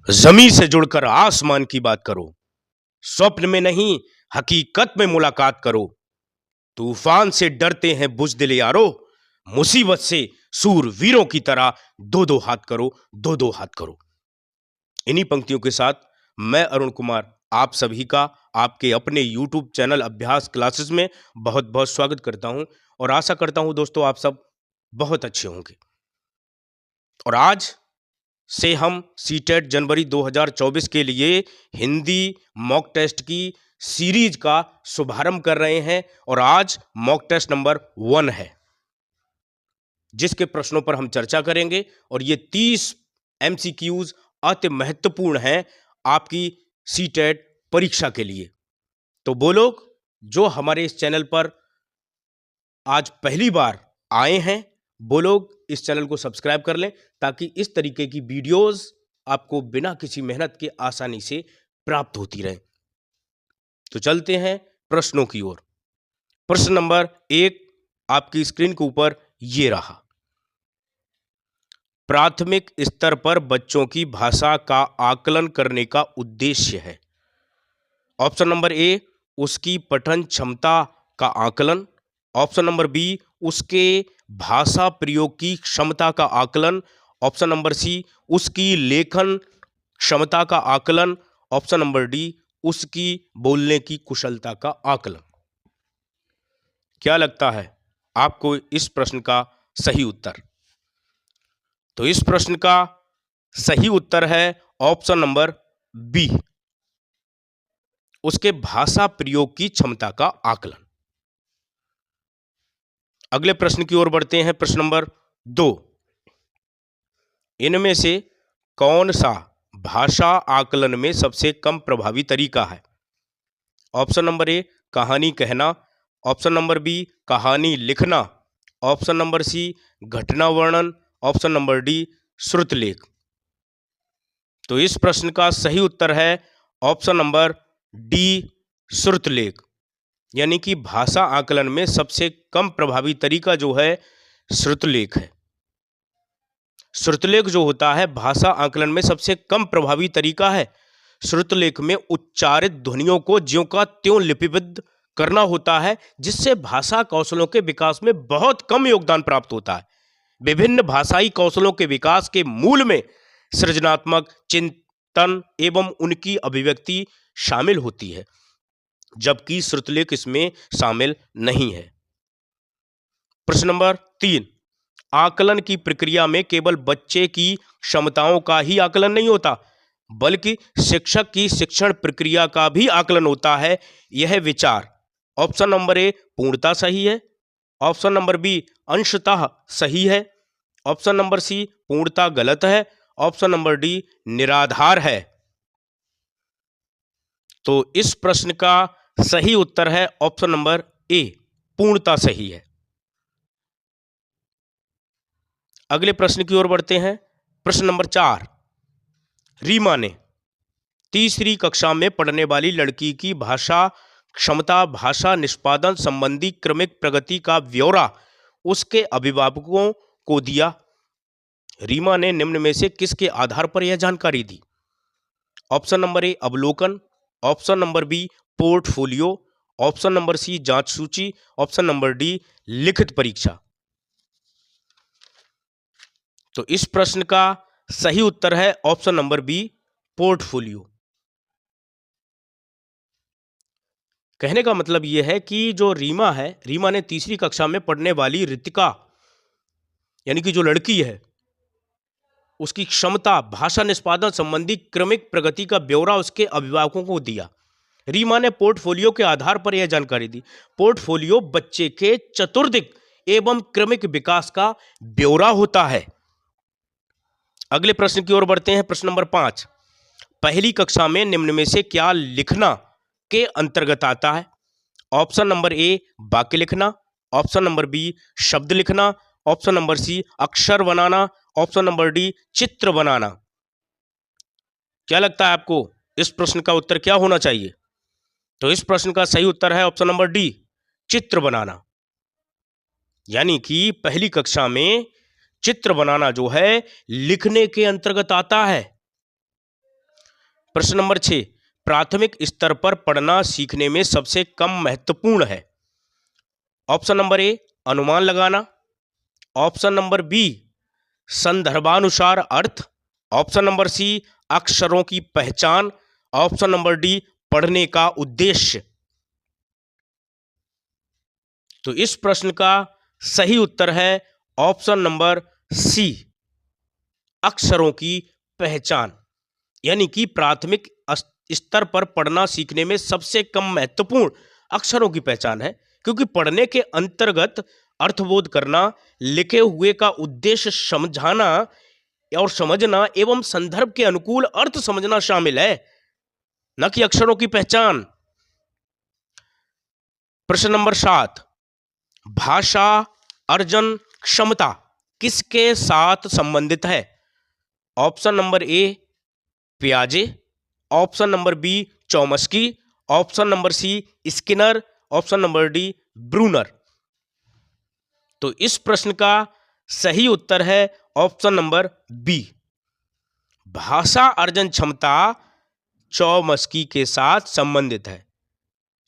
जमीन से जुड़कर आसमान की बात करो, स्वप्न में नहीं हकीकत में मुलाकात करो। तूफान से डरते हैं बुज़दिल यारो, मुसीबत से सूरवीरों की तरह दो दो हाथ करो, दो दो हाथ करो। इन्हीं पंक्तियों के साथ मैं अरुण कुमार आप सभी का आपके अपने YouTube चैनल अभ्यास क्लासेस में बहुत बहुत स्वागत करता हूं और आशा करता हूं दोस्तों आप सब बहुत अच्छे होंगे। और आज से हम सीटेट जनवरी 2024 के लिए हिंदी मॉक टेस्ट की सीरीज का शुभारंभ कर रहे हैं और आज मॉक टेस्ट नंबर 1 है, जिसके प्रश्नों पर हम चर्चा करेंगे। और ये 30 MCQs अति महत्वपूर्ण हैं आपकी सीटेट परीक्षा के लिए। तो वो लोग जो हमारे इस चैनल पर आज पहली बार आए हैं वो लोग इस चैनल को सब्सक्राइब कर लें, ताकि इस तरीके की वीडियोस आपको बिना किसी मेहनत के आसानी से प्राप्त होती रहे। तो चलते हैं प्रश्नों की ओर। प्रश्न नंबर 1 आपकी स्क्रीन के ऊपर ये रहा। प्राथमिक स्तर पर बच्चों की भाषा का आकलन करने का उद्देश्य है। ऑप्शन नंबर ए, उसकी पठन क्षमता का आकलन। ऑप्शन नंबर बी, उसके भाषा प्रयोग की क्षमता का आकलन। ऑप्शन नंबर सी, उसकी लेखन क्षमता का आकलन। ऑप्शन नंबर डी, उसकी बोलने की कुशलता का आकलन। क्या लगता है आपको इस प्रश्न का सही उत्तर? तो इस प्रश्न का सही उत्तर है ऑप्शन नंबर बी, उसके भाषा प्रयोग की क्षमता का आकलन। अगले प्रश्न की ओर बढ़ते हैं। प्रश्न नंबर 2, इनमें से कौन सा भाषा आकलन में सबसे कम प्रभावी तरीका है? ऑप्शन नंबर ए, कहानी कहना। ऑप्शन नंबर बी, कहानी लिखना। ऑप्शन नंबर सी, घटना वर्णन। ऑप्शन नंबर डी, श्रुतलेख। तो इस प्रश्न का सही उत्तर है ऑप्शन नंबर डी, श्रुतलेख। यानी कि भाषा आकलन में सबसे कम प्रभावी तरीका जो है श्रुतलेख है। श्रुतलेख जो होता है भाषा आकलन में सबसे कम प्रभावी तरीका है। श्रुतलेख में उच्चारित ध्वनियों को ज्यों का त्यों लिपिबद्ध करना होता है, जिससे भाषा कौशलों के विकास में बहुत कम योगदान प्राप्त होता है। विभिन्न भाषाई कौशलों के विकास के मूल में सृजनात्मक चिंतन एवं उनकी अभिव्यक्ति शामिल होती है, जबकि श्रुतलेख इसमें शामिल नहीं है। प्रश्न नंबर 3, आकलन की प्रक्रिया में केवल बच्चे की क्षमताओं का ही आकलन नहीं होता, बल्कि शिक्षक की शिक्षण प्रक्रिया का भी आकलन होता है। यह विचार ऑप्शन नंबर ए पूर्णतः सही है। ऑप्शन नंबर बी अंशतः सही है। ऑप्शन नंबर सी पूर्णतः गलत है। ऑप्शन नंबर डी निराधार है। तो इस प्रश्न का सही उत्तर है ऑप्शन नंबर ए, पूर्णतः सही है। अगले प्रश्न की ओर बढ़ते हैं। प्रश्न नंबर 4, रीमा ने तीसरी कक्षा में पढ़ने वाली लड़की की भाषा क्षमता भाषा निष्पादन संबंधी क्रमिक प्रगति का ब्यौरा उसके अभिभावकों को दिया। रीमा ने निम्न में से किसके आधार पर यह जानकारी दी? ऑप्शन नंबर ए अवलोकन। Option number B portfolio. Option number C जांच सूची। ऑप्शन नंबर डी लिखित परीक्षा। तो इस प्रश्न का सही उत्तर है ऑप्शन नंबर बी पोर्टफोलियो। कहने का मतलब यह है कि जो रीमा है, रीमा ने तीसरी कक्षा में पढ़ने वाली रितिका यानी कि जो लड़की है, उसकी क्षमता भाषा निष्पादन संबंधी क्रमिक प्रगति का ब्यौरा उसके अभिभावकों को दिया। रीमा ने पोर्टफोलियो के आधार पर यह जानकारी दी। पोर्टफोलियो बच्चे के चतुर्दिक एवं क्रमिक विकास का ब्यौरा होता है। अगले प्रश्न की ओर बढ़ते हैं। प्रश्न नंबर 5, पहली कक्षा में निम्न में से क्या लिखना के अंतर्गत आता है? ऑप्शन नंबर ए वाक्य लिखना। ऑप्शन नंबर बी शब्द लिखना। ऑप्शन नंबर सी अक्षर बनाना। ऑप्शन नंबर डी चित्र बनाना। क्या लगता है आपको इस प्रश्न का उत्तर क्या होना चाहिए? तो इस प्रश्न का सही उत्तर है ऑप्शन नंबर डी चित्र बनाना। यानी कि पहली कक्षा में चित्र बनाना जो है लिखने के अंतर्गत आता है। प्रश्न नंबर 6, प्राथमिक स्तर पर पढ़ना सीखने में सबसे कम महत्वपूर्ण है। ऑप्शन नंबर ए, अनुमान लगाना। ऑप्शन नंबर बी, संदर्भानुसार अर्थ। ऑप्शन नंबर सी, अक्षरों की पहचान। ऑप्शन नंबर डी, पढ़ने का उद्देश्य। तो इस प्रश्न का सही उत्तर है ऑप्शन नंबर सी, अक्षरों की पहचान। यानी कि प्राथमिक स्तर पर पढ़ना सीखने में सबसे कम महत्वपूर्ण अक्षरों की पहचान है, क्योंकि पढ़ने के अंतर्गत अर्थबोध करना, लिखे हुए का उद्देश्य समझाना और समझना एवं संदर्भ के अनुकूल अर्थ समझना शामिल है, न कि अक्षरों की पहचान। प्रश्न नंबर 7, भाषा अर्जन क्षमता किसके साथ संबंधित है। ऑप्शन नंबर ए, पियाजे। Option number B, Chomsky. Option number C, Skinner. Option number D, Bruner. तो इस प्रश्न का सही उत्तर है ऑप्शन नंबर बी, भाषा अर्जन क्षमता चॉम्स्की के साथ संबंधित है।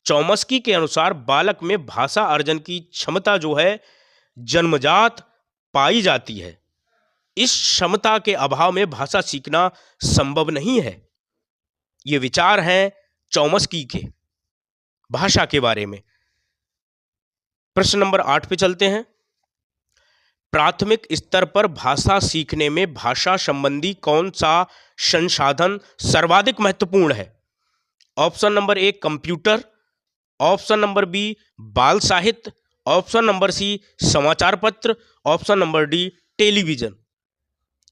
चॉम्स्की के अनुसार बालक में भाषा अर्जन की क्षमता जो है जन्मजात पाई जाती है। इस क्षमता के अभाव में भाषा सीखना संभव नहीं है। ये विचार हैं चॉम्स्की के भाषा के बारे में। प्रश्न नंबर 8 पे चलते हैं। प्राथमिक स्तर पर भाषा सीखने में भाषा संबंधी कौन सा संसाधन सर्वाधिक महत्वपूर्ण है। Option number A, computer. Option number B, बाल साहित्य। ऑप्शन नंबर सी, समाचार पत्र। Option number D, television.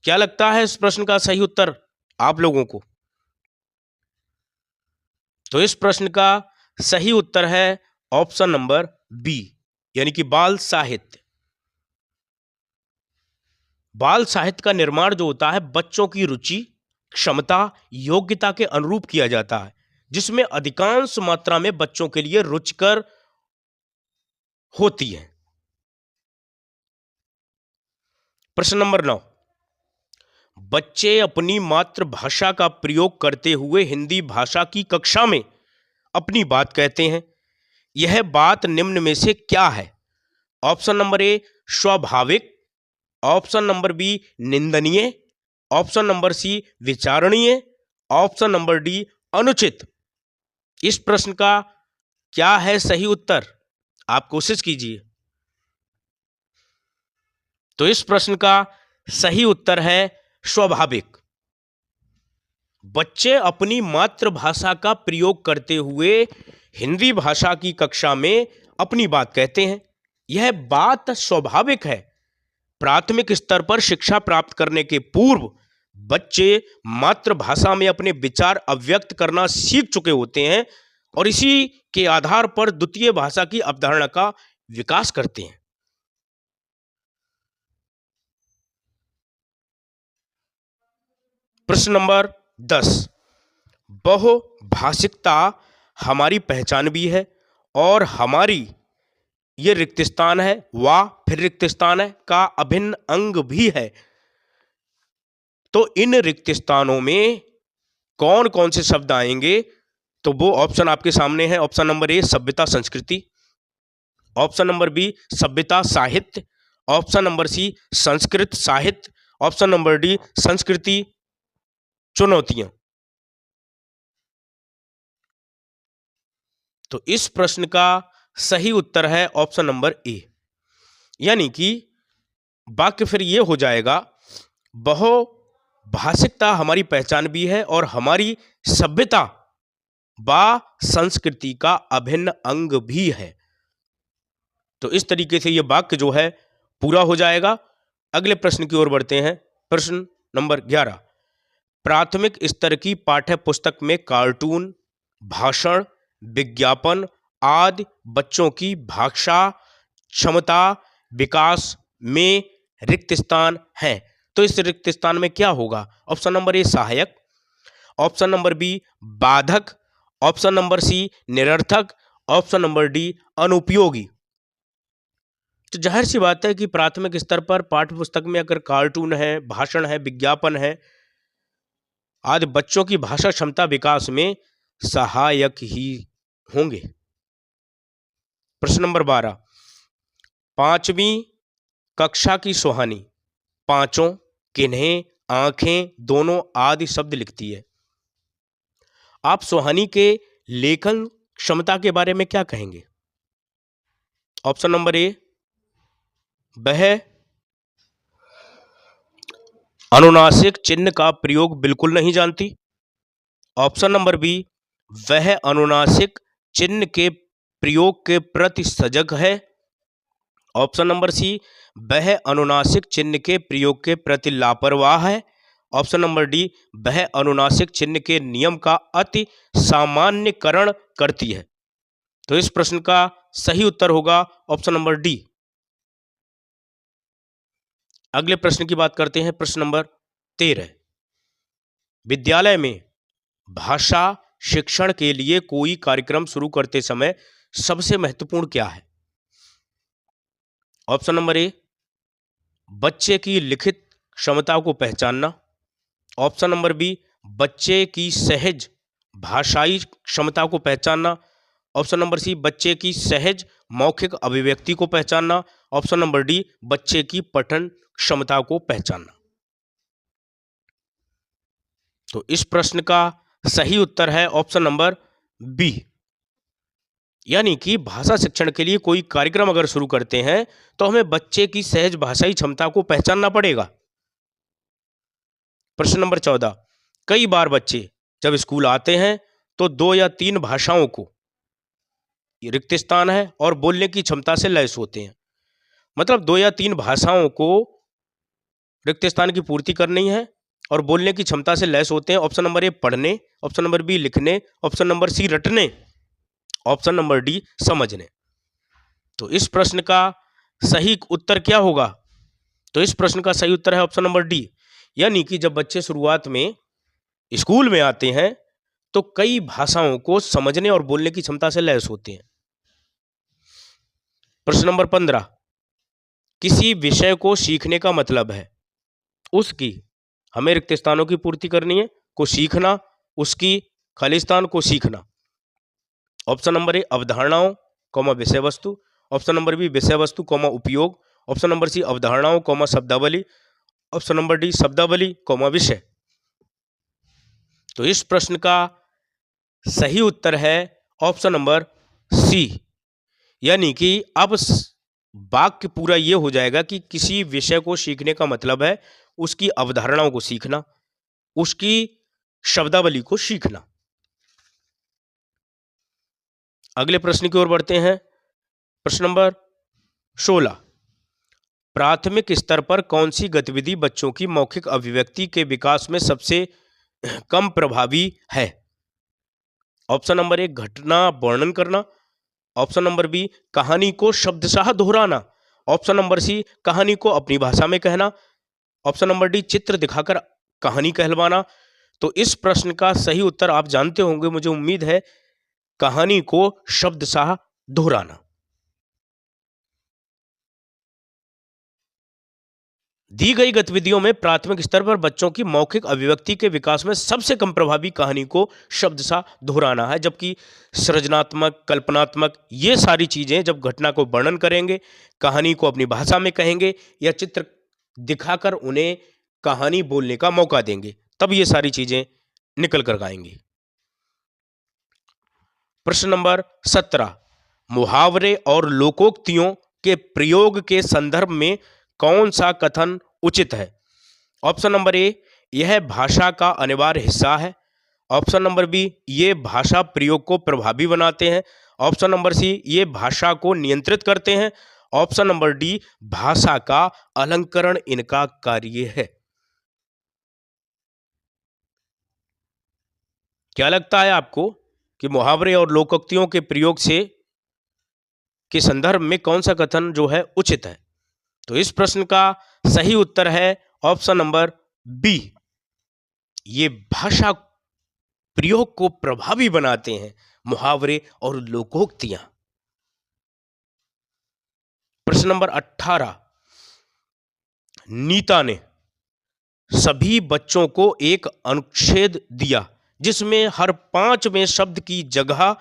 क्या लगता है इस प्रश्न का सही उत्तर आप लोगों को? तो इस प्रश्न का सही उत्तर है ऑप्शन नंबर बी, यानी कि बाल साहित्य। बाल साहित्य का निर्माण जो होता है बच्चों की रुचि, क्षमता, योग्यता के अनुरूप किया जाता है, जिसमें अधिकांश मात्रा में बच्चों के लिए रुचिकर होती है। प्रश्न नंबर 9, बच्चे अपनी मातृभाषा का प्रयोग करते हुए हिंदी भाषा की कक्षा में अपनी बात कहते हैं। यह बात निम्न में से क्या है। ऑप्शन नंबर ए, स्वाभाविक। ऑप्शन नंबर बी, निंदनीय। ऑप्शन नंबर सी, विचारणीय। ऑप्शन नंबर डी, अनुचित। इस प्रश्न का क्या है सही उत्तर, आप कोशिश कीजिए। तो इस प्रश्न का सही उत्तर है स्वाभाविक। बच्चे अपनी मातृभाषा का प्रयोग करते हुए हिंदी भाषा की कक्षा में अपनी बात कहते हैं। यह बात स्वाभाविक है। प्राथमिक स्तर पर शिक्षा प्राप्त करने के पूर्व बच्चे मातृभाषा में अपने विचार अभिव्यक्त करना सीख चुके होते हैं और इसी के आधार पर द्वितीय भाषा की अवधारणा का विकास करते हैं। प्रश्न नंबर 10, बहुभाषिकता हमारी पहचान भी है और हमारी ये रिक्त स्थान है वा फिर रिक्त स्थान है का अभिन्न अंग भी है। तो इन रिक्त स्थानों में कौन कौन से शब्द आएंगे, तो वो ऑप्शन आपके सामने है। ऑप्शन नंबर ए, सभ्यता संस्कृति। ऑप्शन नंबर बी, सभ्यता साहित्य। ऑप्शन नंबर सी, संस्कृत साहित्य। ऑप्शन नंबर डी, संस्कृति चुनौतियां। तो इस प्रश्न का सही उत्तर है ऑप्शन नंबर ए, यानी कि वाक्य फिर ये हो जाएगा, बहुभाषिकता हमारी पहचान भी है और हमारी सभ्यता व संस्कृति का अभिन्न अंग भी है। तो इस तरीके से ये वाक्य जो है पूरा हो जाएगा। अगले प्रश्न की ओर बढ़ते हैं। प्रश्न नंबर 11, प्राथमिक स्तर की पाठ्य पुस्तक में कार्टून, भाषण, विज्ञापन आदि बच्चों की भाषा क्षमता विकास में रिक्त स्थान हैं। तो इस रिक्त स्थान में क्या होगा। ऑप्शन नंबर ए, सहायक। ऑप्शन नंबर बी, बाधक। ऑप्शन नंबर सी, निरर्थक। ऑप्शन नंबर डी, अनुपयोगी। तो जाहिर सी बात है कि प्राथमिक स्तर पर पाठ्य पुस्तक में अगर कार्टून है, भाषण है, विज्ञापन है, आदि बच्चों की भाषा क्षमता विकास में सहायक ही होंगे। प्रश्न नंबर 12, 5वीं कक्षा की सुहानी पांचों, किन्हें, आंखें, दोनों आदि शब्द लिखती है। आप सुहानी के लेखन क्षमता के बारे में क्या कहेंगे? ऑप्शन नंबर ए, वह अनुनासिक चिन्ह का प्रयोग बिल्कुल नहीं जानती। ऑप्शन नंबर बी, वह अनुनासिक चिन्ह के प्रयोग के प्रति सजग है। ऑप्शन नंबर सी, वह अनुनासिक चिन्ह के प्रयोग के प्रति लापरवाह है। ऑप्शन नंबर डी, वह अनुनासिक चिन्ह के नियम का अति सामान्यकरण करती है। तो इस प्रश्न का सही उत्तर होगा ऑप्शन नंबर डी। अगले प्रश्न की बात करते हैं। प्रश्न नंबर 13, विद्यालय में भाषा शिक्षण के लिए कोई कार्यक्रम शुरू करते समय सबसे महत्वपूर्ण क्या है? ऑप्शन नंबर ए, बच्चे की लिखित क्षमता को पहचानना। ऑप्शन नंबर बी, बच्चे की सहज भाषाई क्षमता को पहचानना। ऑप्शन नंबर सी, बच्चे की सहज मौखिक अभिव्यक्ति को पहचानना। ऑप्शन नंबर डी, बच्चे की पठन क्षमता को पहचानना। तो इस प्रश्न का सही उत्तर है ऑप्शन नंबर बी, यानी कि भाषा शिक्षण के लिए कोई कार्यक्रम अगर शुरू करते हैं तो हमें बच्चे की सहज भाषाई क्षमता को पहचानना पड़ेगा। प्रश्न नंबर 14, कई बार बच्चे जब स्कूल आते हैं तो 2 या 3 भाषाओं को रिक्त स्थान है और बोलने की क्षमता से लैस होते हैं। मतलब 2 या 3 भाषाओं को रिक्त स्थान की पूर्ति करनी है और बोलने की क्षमता से लैस होते हैं। ऑप्शन नंबर ए, पढ़ने। ऑप्शन नंबर बी, लिखने। ऑप्शन नंबर सी, रटने। ऑप्शन नंबर डी, समझने। तो इस प्रश्न का सही उत्तर क्या होगा? तो इस प्रश्न का सही उत्तर है ऑप्शन नंबर डी, यानी कि जब बच्चे शुरुआत में स्कूल में आते हैं तो कई भाषाओं को समझने और बोलने की क्षमता से लैस होते हैं। प्रश्न नंबर 15, किसी विषय को सीखने का मतलब है उसकी, हमें रिक्त स्थानों की पूर्ति करनी है, को सीखना, उसकी खालिस्तान को सीखना। ऑप्शन नंबर ए, अवधारणाओं कॉमा विषय वस्तु। ऑप्शन नंबर बी, विषय वस्तु कॉमा उपयोग। ऑप्शन नंबर सी, अवधारणाओं कॉमा शब्दावली। ऑप्शन नंबर डी, शब्दावली कॉमा विषय। तो इस प्रश्न का सही उत्तर है ऑप्शन नंबर सी, यानी कि अब वाक्य पूरा ये हो जाएगा कि किसी विषय को सीखने का मतलब है उसकी अवधारणाओं को सीखना, उसकी शब्दावली को सीखना। अगले प्रश्न की ओर बढ़ते हैं। प्रश्न नंबर 16, प्राथमिक स्तर पर कौन सी गतिविधि बच्चों की मौखिक अभिव्यक्ति के विकास में सबसे कम प्रभावी है? ऑप्शन नंबर ए, घटना वर्णन करना। ऑप्शन नंबर बी, कहानी को शब्दशः दोहराना। ऑप्शन नंबर सी, कहानी को अपनी भाषा में कहना। ऑप्शन नंबर डी, चित्र दिखाकर कहानी कहलवाना। तो इस प्रश्न का सही उत्तर आप जानते होंगे, मुझे उम्मीद है, कहानी को शब्दशः दोहराना। दी गई गतिविधियों में प्राथमिक स्तर पर बच्चों की मौखिक अभिव्यक्ति के विकास में सबसे कम प्रभावी कहानी को शब्दशः दोहराना है, जबकि सृजनात्मक, कल्पनात्मक, ये सारी चीजें जब घटना को वर्णन करेंगे, कहानी को अपनी भाषा में कहेंगे या चित्र दिखाकर उन्हें कहानी बोलने का मौका देंगे, तब ये सारी चीजें निकल कर आएंगी। प्रश्न नंबर 17, मुहावरे और लोकोक्तियों के प्रयोग के संदर्भ में कौन सा कथन उचित है? ऑप्शन नंबर ए, यह भाषा का अनिवार्य हिस्सा है। ऑप्शन नंबर बी, ये भाषा प्रयोग को प्रभावी बनाते हैं। ऑप्शन नंबर सी, ये भाषा को नियंत्रित करते हैं। ऑप्शन नंबर डी, भाषा का अलंकरण इनका कार्य है। क्या लगता है आपको कि मुहावरे और लोकोक्तियों के प्रयोग से के संदर्भ में कौन सा कथन जो है उचित है? तो इस प्रश्न का सही उत्तर है ऑप्शन नंबर बी, ये भाषा प्रयोग को प्रभावी बनाते हैं, मुहावरे और लोकोक्तियां। प्रश्न नंबर 18, नीता ने सभी बच्चों को एक अनुच्छेद दिया जिसमें हर 5वें शब्द की जगह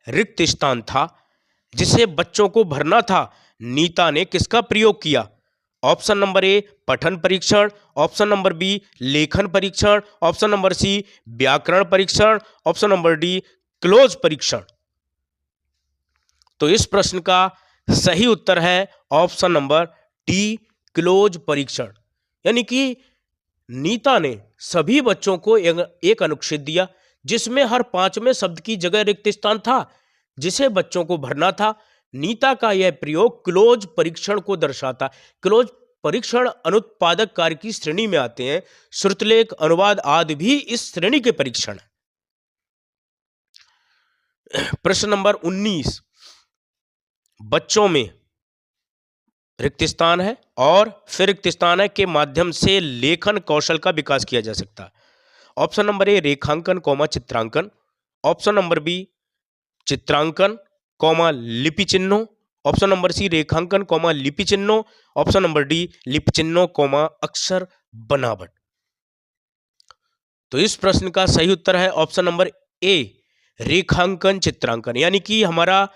रिक्त स्थान था जिसे बच्चों को भरना था। नीता ने किसका प्रयोग किया? ऑप्शन नंबर ए पठन परीक्षण, ऑप्शन नंबर बी लेखन परीक्षण, ऑप्शन नंबर सी व्याकरण परीक्षण, ऑप्शन नंबर डी क्लोज परीक्षण। तो इस प्रश्न का सही उत्तर है ऑप्शन नंबर डी क्लोज परीक्षण। यानी कि नीता ने सभी बच्चों को एक अनुच्छेद दिया जिसमें हर 5वें शब्द की जगह रिक्त स्थान था जिसे बच्चों को भरना था। नीता का यह प्रयोग क्लोज परीक्षण को दर्शाता। क्लोज परीक्षण अनुत्पादक कार्य की श्रेणी में आते हैं। श्रुतलेख, अनुवाद आदि भी इस श्रेणी के परीक्षण हैं। प्रश्न नंबर 19, बच्चों में रिक्त स्थान है और फिर रिक्त स्थान है के माध्यम से लेखन कौशल का विकास किया जा सकता है। ऑप्शन नंबर ए रेखांकन कौमा चित्रांकन, ऑप्शन नंबर बी चित्रांकन कौमा लिपि चिन्हों, ऑप्शन नंबर सी रेखांकन कौमा लिपि चिन्हों, ऑप्शन नंबर डी लिपि चिन्हों कौमा अक्षर बनावट। तो इस प्रश्न का सही उत्तर है ऑप्शन नंबर ए रेखांकन चित्रांकन। यानी कि हमारा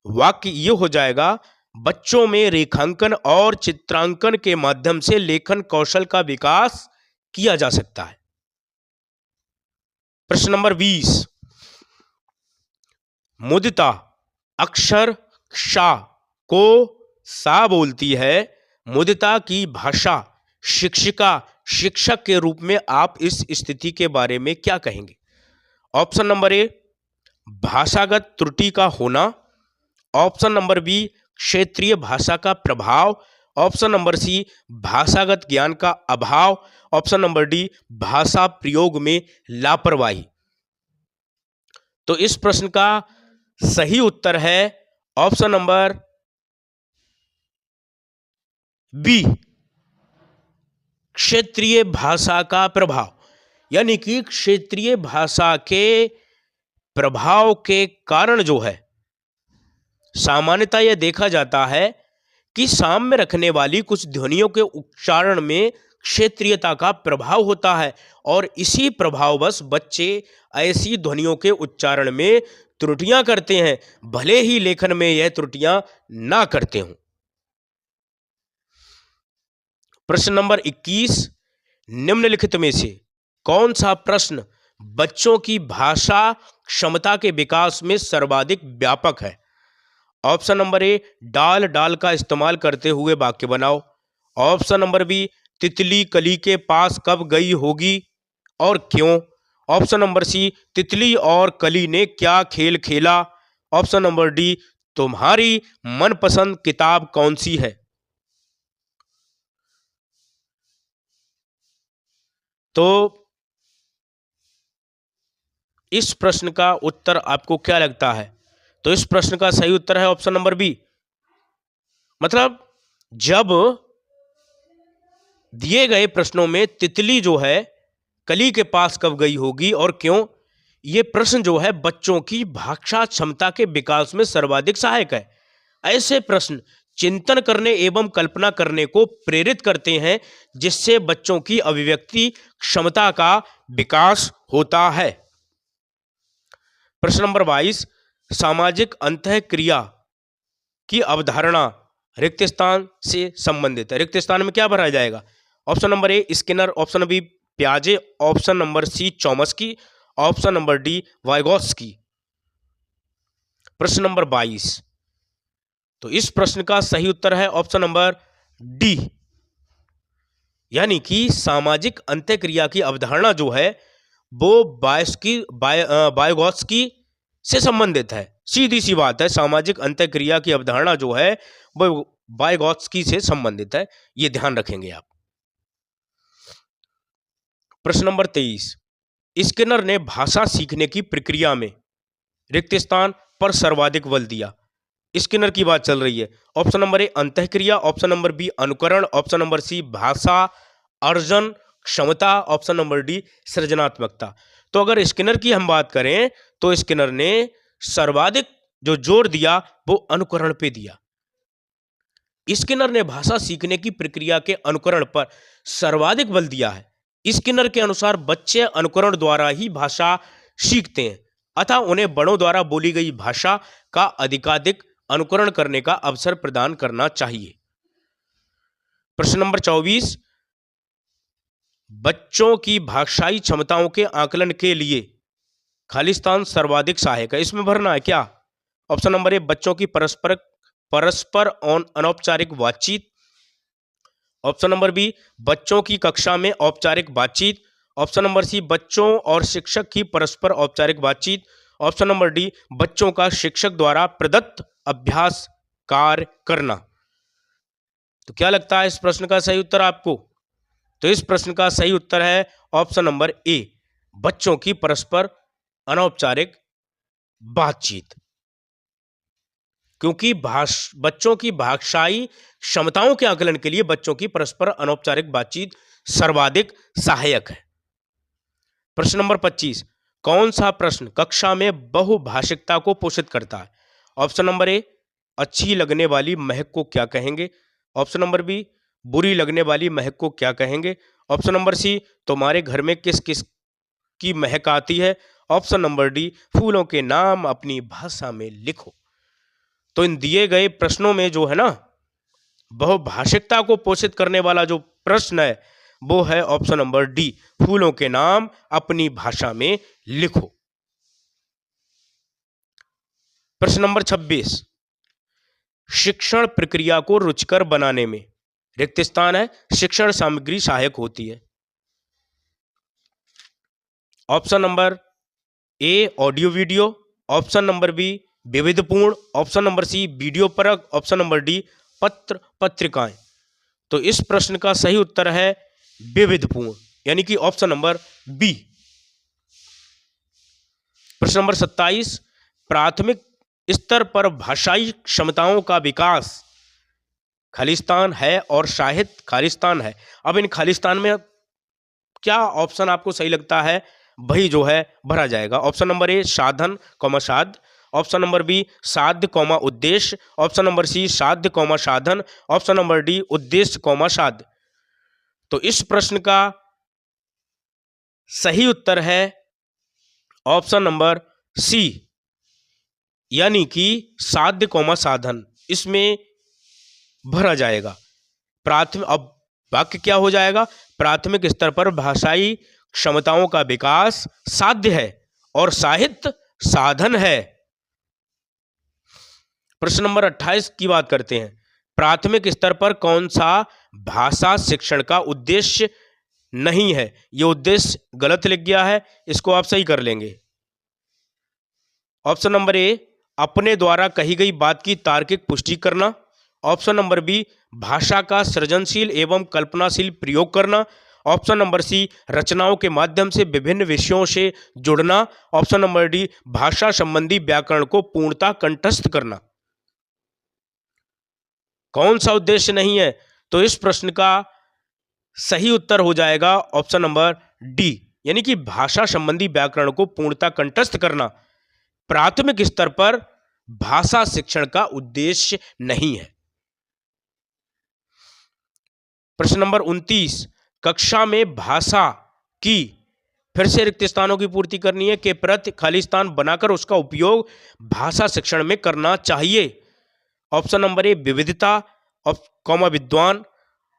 वाक्य ये हो जाएगा, बच्चों में रेखांकन और चित्रांकन के माध्यम से लेखन कौशल का विकास किया जा सकता है। प्रश्न नंबर 20, मुदिता अक्षर क्षा को सा बोलती है। मुदिता की भाषा शिक्षिका शिक्षक के रूप में आप इस स्थिति के बारे में क्या कहेंगे? ऑप्शन नंबर ए भाषागत त्रुटि का होना, ऑप्शन नंबर बी क्षेत्रीय भाषा का प्रभाव, ऑप्शन नंबर सी भाषागत ज्ञान का अभाव, ऑप्शन नंबर डी भाषा प्रयोग में लापरवाही। तो इस प्रश्न का सही उत्तर है ऑप्शन नंबर बी क्षेत्रीय भाषा का प्रभाव। यानी कि क्षेत्रीय भाषा के प्रभाव के कारण जो है सामान्यतः यह देखा जाता है कि साम्य रखने वाली कुछ ध्वनियों के उच्चारण में क्षेत्रीयता का प्रभाव होता है और इसी प्रभाववश बच्चे ऐसी ध्वनियों के उच्चारण में त्रुटियां करते हैं, भले ही लेखन में यह त्रुटियां ना करते हों। प्रश्न नंबर 21, निम्नलिखित में से कौन सा प्रश्न बच्चों की भाषा क्षमता के विकास में सर्वाधिक व्यापक है? ऑप्शन नंबर ए डाल डाल का इस्तेमाल करते हुए वाक्य बनाओ, ऑप्शन नंबर बी तितली कली के पास कब गई होगी और क्यों, ऑप्शन नंबर सी तितली और कली ने क्या खेल खेला, ऑप्शन नंबर डी तुम्हारी मनपसंद किताब कौन सी है। तो इस प्रश्न का उत्तर आपको क्या लगता है? तो इस प्रश्न का सही उत्तर है ऑप्शन नंबर बी। मतलब जब दिए गए प्रश्नों में तितली जो है कली के पास कब गई होगी और क्यों, ये प्रश्न जो है बच्चों की भाषा क्षमता के विकास में सर्वाधिक सहायक है। ऐसे प्रश्न चिंतन करने एवं कल्पना करने को प्रेरित करते हैं जिससे बच्चों की अभिव्यक्ति क्षमता का विकास होता है। प्रश्न नंबर 22, सामाजिक अंतःक्रिया की अवधारणा रिक्त स्थान से संबंधित है। रिक्त स्थान में क्या भरा जाएगा? Option number A Skinner, option B प्याजे, option number C Chomsky, option number D Vygotsky. प्रश्न नंबर 22, तो इस प्रश्न का सही उत्तर है ऑप्शन नंबर डी। यानी कि सामाजिक अंतःक्रिया की अवधारणा जो है वो वाइगोत्स्की से संबंधित है। सीधी सी बात है, सामाजिक अंतःक्रिया की अवधारणा जो है वो वाइगोत्स्की से संबंधित है, ये ध्यान रखेंगे आप। प्रश्न नंबर 23, स्किनर ने भाषा सीखने की प्रक्रिया में रिक्त स्थान पर सर्वाधिक बल दिया। स्किनर की बात चल रही है। ऑप्शन नंबर ए अंतःक्रिया, ऑप्शन नंबर बी अनुकरण, ऑप्शन नंबर सी भाषा अर्जन क्षमता, ऑप्शन नंबर डी सृजनात्मकता। तो अगर स्किनर की हम बात करें तो स्किनर ने सर्वाधिक जो जोर दिया वो अनुकरण पे दिया। स्किनर ने भाषा सीखने की प्रक्रिया के अनुकरण पर सर्वाधिक बल दिया है। स्किनर के अनुसार बच्चे अनुकरण द्वारा ही भाषा सीखते हैं, अतः उन्हें बड़ों द्वारा बोली गई भाषा का अधिकाधिक अनुकरण करने का अवसर प्रदान करना चाहिए। प्रश्न नंबर 24, बच्चों की भाषाई क्षमताओं के आकलन के लिए खालिस्तान सर्वाधिक सहायक है। इसमें भरना है क्या? ऑप्शन नंबर ए, बच्चों की परस्पर अनौपचारिक बातचीत। ऑप्शन नंबर बी, बच्चों की कक्षा में औपचारिक बातचीत। ऑप्शन नंबर सी, बच्चों और शिक्षक की परस्पर औपचारिक बातचीत। ऑप्शन नंबर डी, बच्चों का शिक्षक द्वारा प्रदत्त अभ्यास कार्य करना। तो क्या लगता है इस प्रश्न का सही उत्तर आपको? तो इस प्रश्न का सही उत्तर है ऑप्शन नंबर ए, बच्चों की परस्पर अनौपचारिक बातचीत। क्योंकि बच्चों की भाषाई क्षमताओं के आकलन के लिए बच्चों की परस्पर अनौपचारिक बातचीत सर्वाधिक सहायक है। प्रश्न नंबर 25, कौन सा प्रश्न कक्षा में बहुभाषिकता को पोषित करता है? ऑप्शन नंबर ए, अच्छी लगने वाली महक को क्या कहेंगे। ऑप्शन नंबर बी, बुरी लगने वाली महक को क्या कहेंगे। ऑप्शन नंबर सी, तुम्हारे घर में किस किस की महक आती है। ऑप्शन नंबर डी, फूलों के नाम अपनी भाषा में लिखो। तो इन दिए गए प्रश्नों में जो है ना, बहुभाषिकता को पोषित करने वाला जो प्रश्न है वो है ऑप्शन नंबर डी, फूलों के नाम अपनी भाषा में लिखो। प्रश्न नंबर 26, शिक्षण प्रक्रिया को रुचिकर बनाने में रिक्त स्थान है शिक्षण सामग्री सहायक होती है। Option number A, audio video. Option number B, विविधपूर्ण। ऑप्शन नंबर सी, वीडियो परक। ऑप्शन नंबर डी, पत्र पत्रिकाएं। तो इस प्रश्न का सही उत्तर है विविधपूर्ण, यानी कि ऑप्शन नंबर बी। प्रश्न नंबर 27, प्राथमिक स्तर पर भाषाई क्षमताओं का विकास खालिस्तान है और साहित्य खालिस्तान है। अब इन खालिस्तान में क्या ऑप्शन आपको सही लगता है वही जो है भरा जाएगा। ऑप्शन नंबर ए, साधन कौमा साध्य। ऑप्शन नंबर बी, साध्य कौमा उद्देश्य। ऑप्शन नंबर सी, साध्य कौमा साधन। ऑप्शन नंबर डी, उद्देश्य कौमा साध्य। तो इस प्रश्न का सही उत्तर है ऑप्शन नंबर सी, यानी कि साध्य कौमा साधन, इसमें भरा जाएगा। प्राथमिक, अब वाक्य क्या हो जाएगा? प्राथमिक स्तर पर भाषाई क्षमताओं का विकास साध्य है और साहित्य साधन है। प्रश्न नंबर 28 की बात करते हैं, प्राथमिक स्तर पर कौन सा भाषा शिक्षण का उद्देश्य नहीं है? यह उद्देश्य गलत लिख गया है, इसको आप सही कर लेंगे। ऑप्शन नंबर ए, अपने द्वारा कही गई बात की तार्किक पुष्टि करना। ऑप्शन नंबर बी, भाषा का सृजनशील एवं कल्पनाशील प्रयोग करना। ऑप्शन नंबर सी, रचनाओं के माध्यम से विभिन्न विषयों से जुड़ना। ऑप्शन नंबर डी, भाषा संबंधी व्याकरण को पूर्णतः कंठस्थ करना। कौन सा उद्देश्य नहीं है? तो इस प्रश्न का सही उत्तर हो जाएगा ऑप्शन नंबर डी, यानी कि भाषा संबंधी व्याकरण को पूर्णतः कंठस्थ करना प्राथमिक स्तर पर भाषा शिक्षण का उद्देश्य नहीं है। प्रश्न नंबर 29, कक्षा में भाषा की फिर से रिक्त स्थानों की पूर्ति करनी है के प्रति खालिस्तान बनाकर उसका उपयोग भाषा शिक्षण में करना चाहिए। ऑप्शन नंबर ए, विविधता कौमा विद्वान।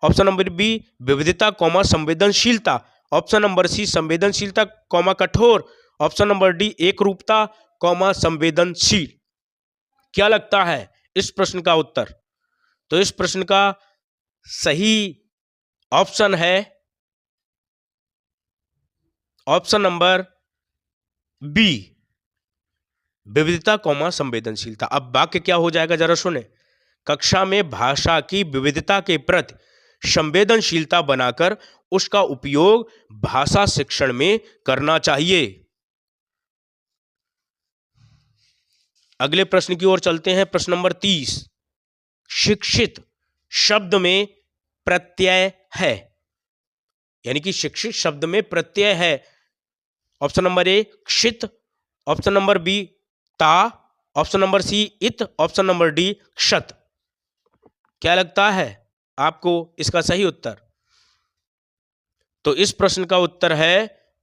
ऑप्शन नंबर बी, विविधता कौमा संवेदनशीलता। ऑप्शन नंबर सी, संवेदनशीलता कौमा कठोर। ऑप्शन नंबर डी, एक रूपता कौमा संवेदनशील। क्या लगता है इस प्रश्न का उत्तर? तो इस प्रश्न का सही ऑप्शन है ऑप्शन नंबर बी, विविधता कौमा संवेदनशीलता। अब वाक्य क्या हो जाएगा जरा सुने, कक्षा में भाषा की विविधता के प्रति संवेदनशीलता बनाकर उसका उपयोग भाषा शिक्षण में करना चाहिए। अगले प्रश्न की ओर चलते हैं। प्रश्न नंबर 30, शिक्षित शब्द में प्रत्यय है, यानी कि शिक्षित शब्द में प्रत्यय है। ऑप्शन नंबर ए, क्षित। ऑप्शन नंबर बी, ता। ऑप्शन नंबर सी, इत। ऑप्शन नंबर डी, क्षत। क्या लगता है आपको इसका सही उत्तर? तो इस प्रश्न का उत्तर है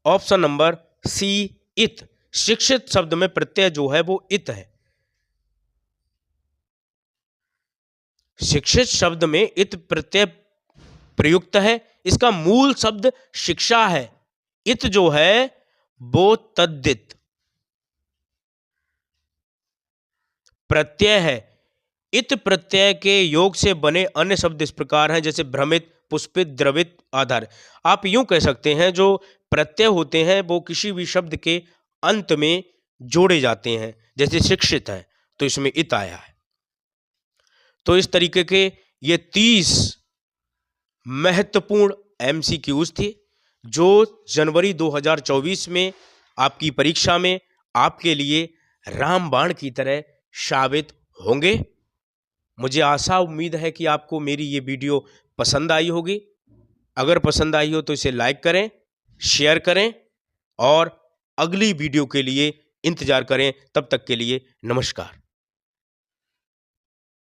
ऑप्शन नंबर सी, इत। शिक्षित शब्द में प्रत्यय जो है वो इत है। शिक्षित शब्द में इत प्रत्यय प्रयुक्त है। इसका मूल शब्द शिक्षा है। इत जो है वो तद्धित प्रत्यय है। इत प्रत्यय के योग से बने अन्य शब्द इस प्रकार हैं, जैसे भ्रमित, पुष्पित, द्रवित, आधार। आप यूं कह सकते हैं जो प्रत्यय होते हैं वो किसी भी शब्द के अंत में जोड़े जाते हैं। जैसे शिक्षित है तो इसमें इत आया है। तो इस तरीके के ये 30 महत्वपूर्ण एमसीक्यूज थे जो जनवरी 2024 में आपकी परीक्षा में आपके लिए रामबाण की तरह साबित होंगे। मुझे आशा उम्मीद है कि आपको मेरी ये वीडियो पसंद आई होगी। अगर पसंद आई हो तो इसे लाइक करें, शेयर करें और अगली वीडियो के लिए इंतजार करें। तब तक के लिए नमस्कार।